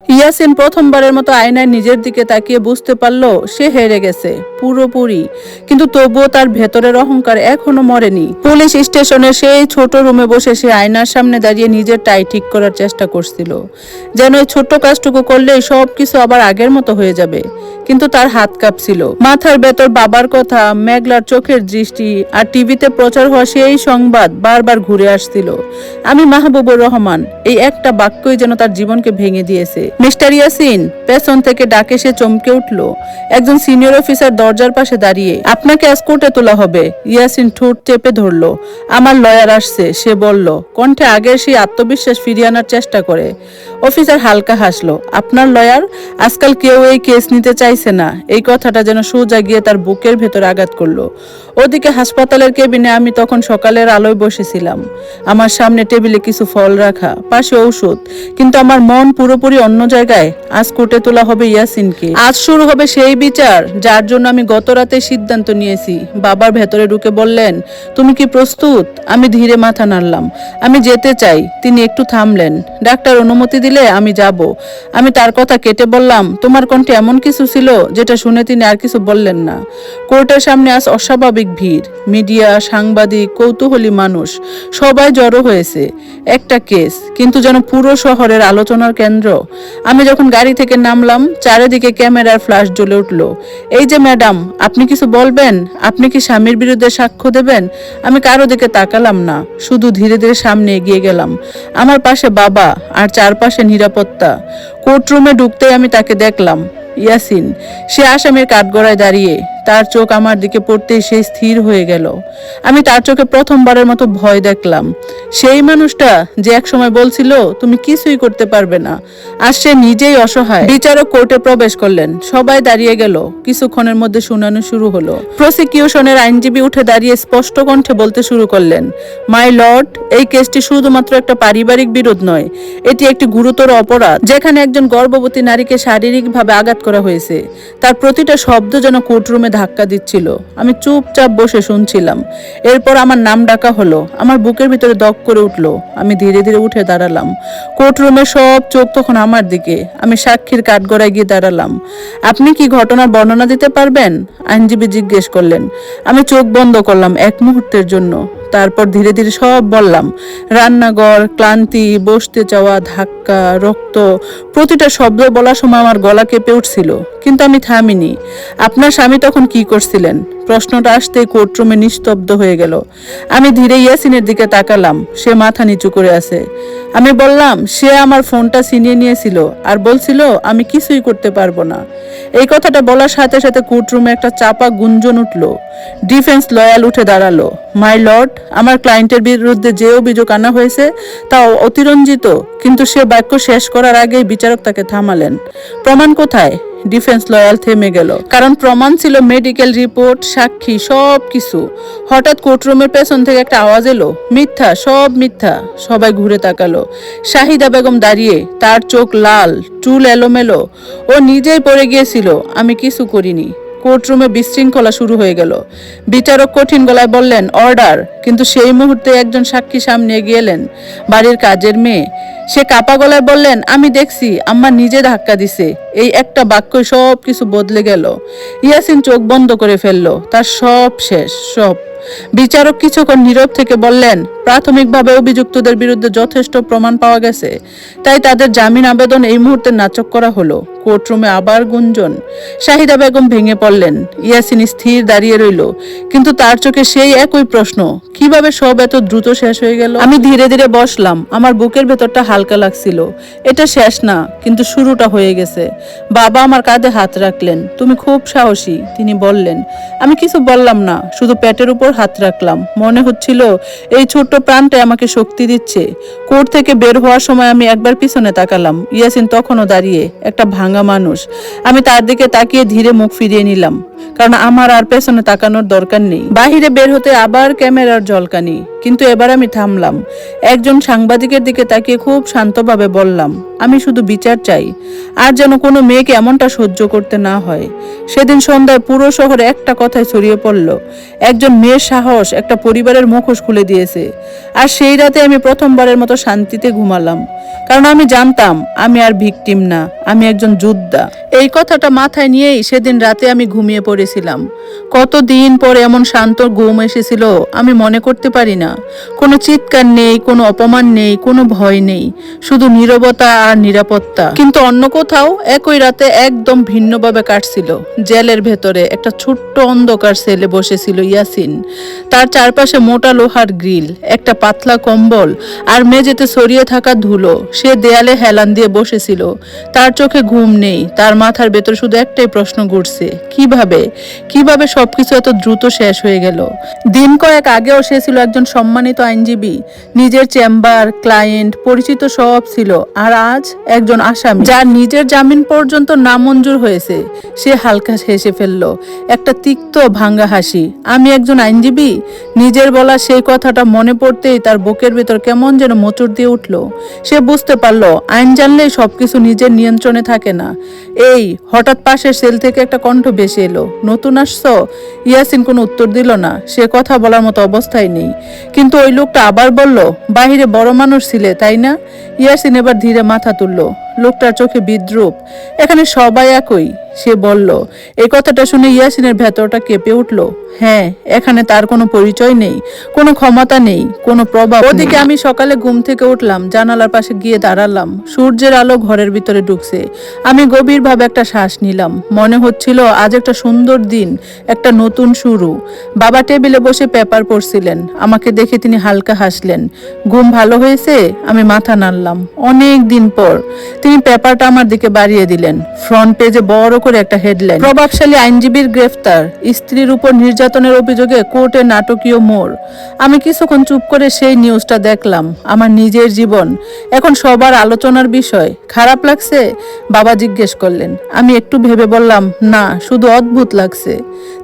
ইয়াসিন প্রথমবারের মতো আয়নায় নিজের দিকে তাকিয়ে বুঝতে পারলো সে হেরে গেছে পুরোপুরি। কিন্তু তবুও তার ভেতরের অহংকার এখনো মরেনি। পুলিশ স্টেশনে সেই ছোট রুমে বসে সে আয়নার সামনে দাঁড়িয়ে নিজের টাই ঠিক করার চেষ্টা করছিল, যেন এই ছোট্ট কাজটুকু করলেই সবকিছু আবার আগের মতো হয়ে যাবে। কিন্তু তার হাত কাঁপছিল, মাথার ভেতর বাবার কথা, মেঘলার চোখের দৃষ্টি আর টিভিতে প্রচার হওয়া সেই সংবাদ বারবার ঘুরে আসছিল। আমি মাহবুবুর রহমান, এই একটা বাক্যই যেন তার জীবনকে ভেঙে দিয়েছে। মিস্টার ইয়াসিন, পেছন থেকে ডাকে সে চমকে উঠল। একজন সিনিয়র অফিসার দরজার পাশে দাঁড়িয়ে। আপনাকে আজ কোর্টে তোলা হবে। ইয়াসিন ঠোঁট চেপে ধরলো। আমার লয়ার আসছে, সে বলল, কণ্ঠে আগের সেই আত্মবিশ্বাস ফিরিয়ে আনার চেষ্টা করে। অফিসার হালকা হাসলো। আপনার লয়ার? আজকাল কেউ এই কেস নিতে চাইছে না। এই কথাটা যেন সোজা গিয়ে তার বুকের ভেতর আঘাত করলো। ওদিকে হাসপাতালের কেবিনে আমি তখন সকালের আলোয় বসেছিলাম। আমার সামনে টেবিলে কিছু ফল রাখা, পাশে ঔষধ, কিন্তু আমার মন পুরোপুরি অন্য জায়গায়। আজ কোর্টে তোলা হবে ইয়াসিনকে। আজ শুরু হবে সেই বিচার যার জন্য আমি গত রাতে সিদ্ধান্ত নিয়েছি। বাবার ভেতরে ঢুকে বললেন, তুমি কি প্রস্তুত? আমি ধীরে মাথা নাড়লাম। আমি যেতে চাই। তিনি একটু থামলেন। ডাক্তার অনুমতি দিলে আমি যাব। আমি তার কথা কেটে বললাম, তোমার কণ্ঠে এমন কিছু ছিল যেটা শুনে তিনি আর কিছু বললেন না। কোর্টের সামনে আজ অস্বাভাবিক ভিড়, মিডিয়া, সাংবাদিক, কৌতূহলী মানুষ, সবাই জড়ো হয়েছে। একটা কেস, কিন্তু যেন পুরো শহরের আলোচনার কেন্দ্র। আমি যখন গাড়ি থেকে নামলাম, চারিদিকে ক্যামেরার ফ্ল্যাশ জ্বলে উঠল। এই যে ম্যাডাম, আপনি কিছু বলবেন? আপনি কি স্বামীর বিরুদ্ধে সাক্ষ্য দেবেন? আমি কারো দিকে তাকালাম না, শুধু ধীরে ধীরে সামনে এগিয়ে গেলাম। আমার পাশে বাবা আর চারপাশে নিরাপত্তা। কোর্টরুমে ঢুকতেই আমি তাকে দেখলাম, ইয়াসিন। সে আসামির কাঠগড়ায় দাঁড়িয়ে, তার চোখ আমার দিকে পড়তেই সে স্থির হয়ে গেল। আমি তার চোখে প্রথমবারের মতো ভয় দেখলাম। সেই মানুষটা যে একসময় বলছিল তুমি কিছুই করতে পারবে না, আর সে নিজেই অসহায়। বিচারক কোর্টে প্রবেশ করলেন। সবাই দাঁড়িয়ে গেল। কিছুক্ষণের মধ্যে শুনানি শুরু হলো। প্রসিকিউশনের আইনজীবী উঠে দাঁড়িয়ে স্পষ্ট কণ্ঠে বলতে শুরু করলেন, মাই লর্ড, এই কেসটি শুধুমাত্র একটা পারিবারিক বিরোধ নয়, এটি একটি গুরুতর অপরাধ যেখানে একজন গর্ভবতী নারীকে শারীরিকভাবে আঘাত করা হয়েছে। তার প্রতিটা শব্দ যেন কোর্টরুমে ধাক্কা দিচ্ছিল। আমি চুপচাপ বসে শুনছিলাম। এরপর আমার নাম ডাকা হলো। আমার বুকের ভিতরে দগ করে উঠলো। আমি ধীরে ধীরে উঠে দাঁড়ালাম। কোর্টরুমের সব চোখ তখন আমার দিকে। আমি সাক্ষীর কাঠগড়ায় গিয়ে দাঁড়ালাম। আপনি কি ঘটনার বর্ণনা দিতে পারবেন? আইনজীবী জিজ্ঞেস করলেন। আমি চোখ বন্ধ করলাম এক মুহূর্তের জন্য। তারপর ধীরে ধীরে সব বললাম। রান্নাঘর, ক্লান্তি, বসতে চাওয়া, ধাক্কা, রক্ত, প্রতিটা শব্দ বলার সময় আমার গলা কেঁপে উঠছিল, কিন্তু আমি থামিনি। আপনার স্বামী তখন কি করছিলেন? প্রশ্নটা আসতেই কোর্টরুমে নিস্তব্ধ হয়ে গেল। আমি ধীরে ইয়াসিনের দিকে তাকালাম। সে মাথা নিচু করে আছে। আমি বললাম, সে আমার ফোনটা ছিনিয়ে নিয়েছিল আর বলছিল আমি কিছুই করতে পারবো না। এই কথাটা বলার সাথে সাথে কোর্টরুমে একটা চাপা গুঞ্জন উঠল। ডিফেন্স লয়ার উঠে দাঁড়ালো। মাই লর্ড, আমার ক্লায়েন্টের বিরুদ্ধে যে অভিযোগ আনা হয়েছে তা অতিরঞ্জিত। কিন্তু সে বাক্য শেষ করার আগেই বিচারক তাকে থামালেন। প্রমাণ কোথায়? ডিফেন্স লয়াল থেমে গেল, কারণ প্রমাণ ছিল মেডিকেল রিপোর্ট, সাক্ষী, সব কিছু। হঠাৎ কোর্টরুমের পেছন থেকে একটা আওয়াজ এলো, মিথ্যা, সব মিথ্যা। সবাই ঘুরে তাকালো। শাহিদা বেগম দাঁড়িয়ে, তার চোখ লাল, চুল এলোমেলো। ও নিজেই পড়ে গিয়েছিল, আমি কিছু করিনি। কোর্টরুমে বিশৃঙ্খলা শুরু হয়ে গেল। বিচারক কঠিন গলায় বললেন, অর্ডার। কিন্তু সেই মুহূর্তে একজন সাক্ষী সামনে এগিয়ে এলেন, বাড়ির কাজের মেয়ে। সে কাপা গলায় বললেন, আমি দেখছি, আম্মা নিজে ধাক্কা দিছে। এই একটা বাক্যই সব কিছু বদলে গেল। ইয়াসিন চোখ বন্ধ করে ফেললো। তার সব শেষ, সব। বিচারক কিছুক্ষণ নীরব থেকে বললেন, প্রাথমিকভাবে অভিযুক্তদের বিরুদ্ধে যথেষ্ট প্রমাণ পাওয়া গেছে, তাই তাদের জামিন আবেদন এই মুহূর্তে নাকচ করা হলো। কোর্টরুমে আবার গুঞ্জন। শাহিদা বেগম ভেঙে পড়লেন। ইয়াসিন স্থির দাঁড়িয়ে রইল, কিন্তু তার চোখে সেই একই প্রশ্ন, কিভাবে সব এত দ্রুত শেষ হয়ে গেল? আমি ধীরে ধীরে বসলাম। আমার বুকের ভেতরটা হালকা লাগছিল। এটা শেষ না, কিন্তু শুরুটা হয়ে গেছে। বাবা আমার কাঁধে হাত রাখলেন। তুমি খুব সাহসী, তিনি বললেন। আমি কিছু বললাম না, শুধু পেটের উপর হাত রাখলাম। মনে হচ্ছিল এই ছোট্ট প্রাণটা আমাকে শক্তি দিচ্ছে। কোর্ট থেকে বের হওয়ার সময় আমি একবার পিছনে তাকালাম। ইয়াসিন তখনও দাঁড়িয়ে, একটা ভাঙা মানুষ। আমি তার দিকে তাকিয়ে ধীরে মুখ ফিরিয়ে নিলাম। কারণ আমার আর পেছনে তাকানোর দরকার নেই। বাহিরে বের হতে আবার ক্যামেরার ঝলকানি, কিন্তু এবার আমি থামলাম। একজন সাংবাদিকের দিকে তাকিয়ে খুব শান্তভাবে বললাম, আমি শুধু বিচার চাই, আর যেন কোনো মেয়েকে এমনটা সহ্য করতে না হয়। সেদিন সন্ধ্যায় পুরো শহরে একটা কথায় ছড়িয়ে পড়ল, একজন মেয়ের সাহস একটা পরিবারের মুখোশ খুলে দিয়েছে। আর সেই রাতে আমি প্রথমবারের মতো শান্তিতে ঘুমালাম, কারণ আমি জানতাম আমি আর ভিকটিম না, আমি একজন যোদ্ধা। এই কথাটা মাথায় নিয়েই সেদিন রাতে আমি ঘুমিয়ে পড়েছিলাম। কতদিন পরে এমন শান্ত ঘুম এসেছিল আমি মনে করতে পারি না। কোনো চিৎকার নেই, কোনো অপমান নেই, কোনো ভয় নেই, শুধু নীরবতা আর নিরাপত্তা। কিন্তু অন্য কোথাও একই রাতে একদম ভিন্নভাবে কাটছিল। জেলের ভেতরে একটা ছোট্ট অন্ধকার সেলে বসেছিল ইয়াসিন। তার চারপাশে মোটা লোহার গ্রিল, একটা পাতলা কম্বল আর মেঝেতে ছড়িয়ে থাকা ধুলো। সে দেয়ালে হেলান দিয়ে বসেছিল। তার চোখে ঘুম নেই, তার মাথার ভেতর শুধু একটাই প্রশ্ন ঘুরছে, কিভাবে কিভাবে সবকিছু এত দ্রুত শেষ হয়ে গেল। দিন কয়েক আগেও সে ছিল একজন সম্মানিত আইনজীবী, নিজের চেম্বার, ক্লায়েন্ট, পরিচিত সব ছিল। আর আজ একজন আসামি, যার নিজের জামিন পর্যন্ত নামঞ্জুর হয়েছে। সে হালকা হেসে ফেলল, একটা তিক্ত ভাঙ্গা হাসি। আমি একজন আইনজীবী, নিজের বলা সেই কথাটা মনে পড়তেই তার বুকের ভেতর কেমন যেন মোচড় দিয়ে উঠল। সে বুঝতে পারলো আইন জানলেই সবকিছু নিজের নিয়ন্ত্রণে থাকে না। এই হঠাৎ পাশের সেল থেকে একটা কণ্ঠ ভেসে এলো, নতুন আসছো? ইয়াসিন কোনো উত্তর দিল না, সে কথা বলার মতো অবস্থায় নেই। কিন্তু ওই লোকটা আবার বলল, বাহিরে বড় মানুষ ছিলে তাই না? ইয়াসিন এবার ধীরে মাথা তুলল। লোকটার চোখে বিদ্রুপ। এখানে সবাই একই, সে বলল। এই কথাটা শুনে ইয়াসিনের ভেতরটা কেঁপে উঠল। হ্যাঁ, এখানে তার কোনো পরিচয় নেই, কোনো ক্ষমতা নেই, কোনো প্রভাব। ওদিকে আমি সকালে ঘুম থেকে উঠলাম, জানালার পাশে গিয়ে দাঁড়ালাম। সূর্যের আলো ঘরের ভিতরে ঢুকছে। আমি গভীরভাবে একটা শ্বাস নিলাম। মনে হচ্ছিল আজ একটা সুন্দর দিন, একটা নতুন শুরু। বাবা টেবিলে বসে পেপার পড়ছিলেন। আমাকে দেখে তিনি হালকা হাসলেন। ঘুম ভালো হয়েছে? আমি মাথা নাড়লাম। অনেক দিন পর। তিনি পেপারটা আমার দিকে বাড়িয়ে দিলেন। ফ্রন্ট পেজে বড় করে একটা হেডলাইন, প্রভাবশালী আইনজীবীর গ্রেফতার, স্ত্রীর উপর নির্যাতনের অভিযোগে কোর্টে নাটকীয় মোড়। আমি কিছুক্ষণ চুপ করে সেই নিউজটা দেখলাম। আমার নিজের জীবন এখন সবার আলোচনার বিষয়। খারাপ লাগছে? বাবা জিজ্ঞেস করলেন। আমি একটু ভেবে বললাম, না, শুধু অদ্ভুত লাগছে।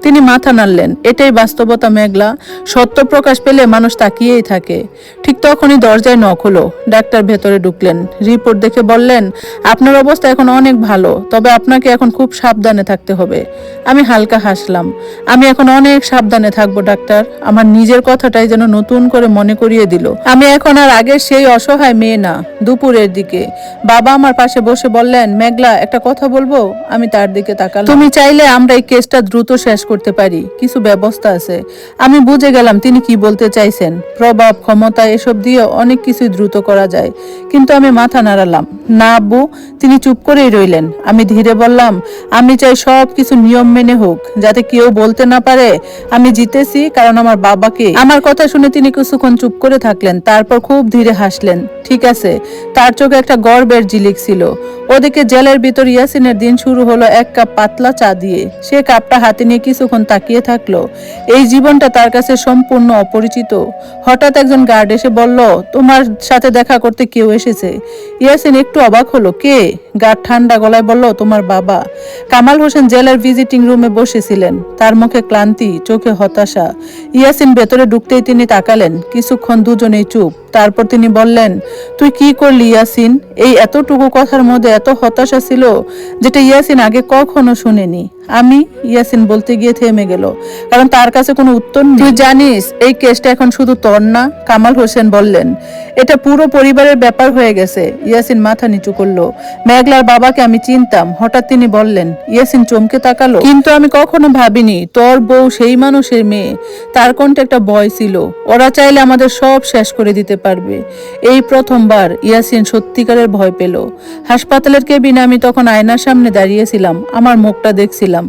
তিনি মাথা নাড়লেন। এটাই বাস্তবতা মেঘলা, সত্য প্রকাশ পেলে মানুষ তাকিয়েই থাকে। ঠিক তখনই দরজায় নক হলো। ডাক্তার ভেতরে ঢুকলেন। রিপোর্ট দেখে বললেন, আপনার অবস্থা এখন অনেক ভালো, তবে আপনাকে এখন খুব সাবধানে থাকতে হবে। আমি হালকা হাসলাম। আমি এখন অনেক সাবধানে থাকবো ডাক্তার। আমার নিজের কথাটাই যেন নতুন করে মনে করিয়ে দিল। আমি এখন আর আগের সেই অসহায় মেয়ে না। দুপুরের দিকে বাবা আমার পাশে বসে বললেন, মেঘলা, একটা কথা বলবো? আমি তার দিকে তাকালাম। তুমি চাইলে আমরা এই কেসটা দ্রুত শেষ করতে পারি, কিছু ব্যবস্থা আছে। আমি বুঝে গেলাম তিনি কি বলতে চাইছেন। প্রভাব, ক্ষমতা, এসব দিয়ে অনেক কিছু দ্রুত করা যায়। কিন্তু আমি মাথা নাড়ালাম। না আব্বু। তিনি চুপ করেই রইলেন। আমি ধীরে বললাম, আমি চাই সব কিছু নিয়ম মেনে হোক, যাতে কেউ বলতে না পারে আমি জিতেছি কারণ আমার বাবাকে। আমার কথা শুনে তিনি কিছুক্ষণ চুপ করে থাকলেন, তারপর খুব ধীরে হাসলেন। ঠিক আছে। তার চোখে একটা গর্বের ঝিলিক ছিল। ওদিকে জেলের ভিতর ইয়াসিনের দিন শুরু হলো এক কাপ পাতলা চা দিয়ে। সে কাপটা হাতে নিয়ে কিছুক্ষণ তাকিয়ে থাকলো। এই জীবনটা তার কাছে সম্পূর্ণ অপরিচিত। হঠাৎ একজন গার্ড এসে বলল, তোমার সাথে দেখা করতে কেউ এসেছে। ইয়াসিন একটু অবাক হলো। কে? গার্ড ঠান্ডা গলায় বলল, তোমার বাবা। কামাল হোসেন জেলের ভিজিটিং রুমে বসেছিলেন। তার মুখে ক্লান্তি, চোখে হতাশা। ইয়াসিন ভেতরে ঢুকতেই তিনি তাকালেন। কিছুক্ষণ দুজনেই চুপ। তারপর তিনি বললেন, তুই কি করলি ইয়াসিন? এই এতটুকু কথার মধ্যে এত হতাশা ছিল, যেটা ইয়াসিন আগে কখনো শুনেনি। আমি, ইয়াসিন বলতে গিয়ে থেমে গেল, কারণ তার কাছে কোনো উত্তর নেই। তুই জানিস এই কেসটা এখন শুধু তোর না, কামাল হোসেন বললেন। এটা পুরো পরিবারের ব্যাপার হয়ে গেছে। ইয়াসিন মাথা নিচু করলো। মেঘলার বাবাকে আমি চিনতাম। হঠাৎ তিনি বললেন। ইয়াসিন চমকে তাকালো। কিন্তু আমি কখনো ভাবিনি তোর বউ সেই মানুষের মেয়ে। তার কণ্ঠে একটা ভয় ছিল। ওরা চাইলে আমাদের সব শেষ করে দিতে পারবে। এই প্রথমবার ইয়াসিন সত্যিকারের ভয় পেল। হাসপাতালের কেবিনে আমি তখন আয়নার সামনে দাঁড়িয়েছিলাম। আমার মুখটা দেখছিলাম।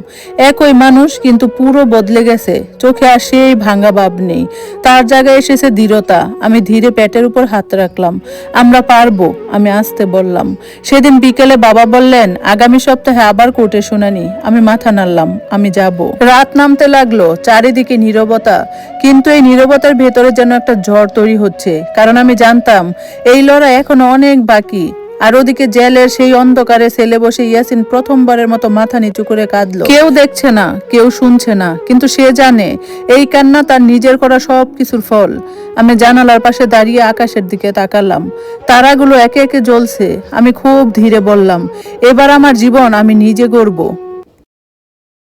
একই মানুষ, কিন্তু পুরো বদলে গেছে। চোখে আর সেই ভাঙা ভাব নেই, তার জায়গায় এসেছে দৃঢ়তা। আমি ধীরে পেটের উপর হাত রাখলাম। আমরা পারবো, আমি আস্তে বললাম। সেদিন বিকেলে বাবা বললেন, আগামী সপ্তাহে আবার কোর্টে শুনানি। আমি মাথা নাড়লাম। আমি যাব। রাত নামতে লাগলো, চারিদিকে নীরবতা। কিন্তু এই নীরবতার ভেতরে যেন একটা ঝড় তৈরি হচ্ছে, কারণ আমি জানতাম এই লড়াই এখনো অনেক বাকি। আর ওদিকে জেলের সেই অন্ধকারে সেলে বসে ইয়াসিন প্রথমবারের মতো মাথা নিচু করে কাঁদলো। কেউ দেখছে না, কেউ শুনছে না, কিন্তু সে জানে এই কান্না তার নিজের করা সব কিছুর ফল। আমি জানালার পাশে দাঁড়িয়ে আকাশের দিকে তাকালাম, তারাগুলো একে একে জ্বলছে। আমি খুব ধীরে বললাম, এবার আমার জীবন আমি নিজে গড়ব।